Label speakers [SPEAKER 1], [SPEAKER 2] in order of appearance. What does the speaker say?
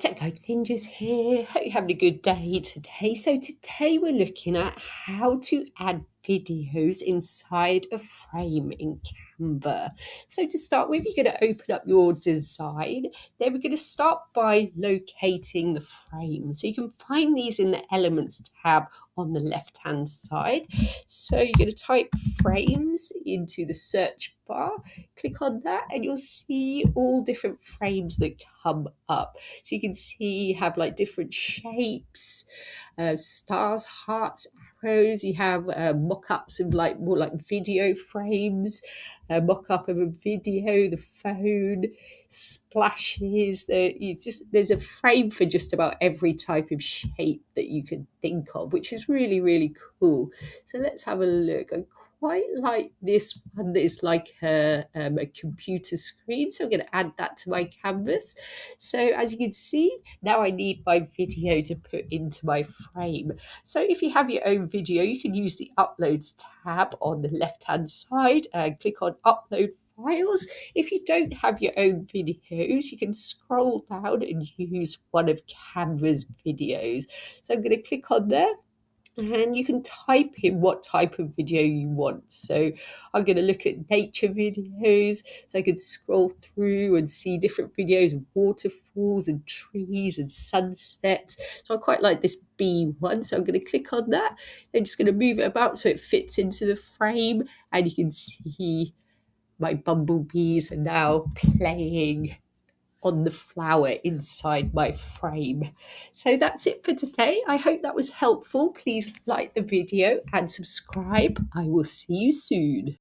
[SPEAKER 1] Tech Guide Ninjas here. Hope you're having a good day today. So today we're looking at how to add videos inside a frame in Canva. So to start with, you're going to open up your design. Then we're going to start by locating the frame. So you can find these in the Elements tab on the left-hand side. So you're going to type frames into the search bar. Click on that and you'll see all different frames that come up. So you can see you have like different shapes, stars, hearts, arrows. You have mock-ups of like more like video frames, a mock-up of a video, the phone, splashes. There's a frame for just about every type of shape that you can think of, which is really, really cool. So let's have a look. I quite like this one that is like a computer screen. So I'm going to add that to my canvas. So as you can see, now I need my video to put into my frame. So if you have your own video, you can use the Uploads tab on the left-hand side and click on Upload Files. If you don't have your own videos, you can scroll down and use one of Canva's videos. So I'm going to click on there. And you can type in what type of video you want. So I'm going to look at nature videos. So I could scroll through and see different videos of waterfalls and trees and sunsets. So I quite like this bee one. So I'm going to click on that. I'm just going to move it about so it fits into the frame. And you can see my bumblebees are now playing on the flower inside my frame. So that's it for today. I hope that was helpful. Please like the video and subscribe. I will see you soon.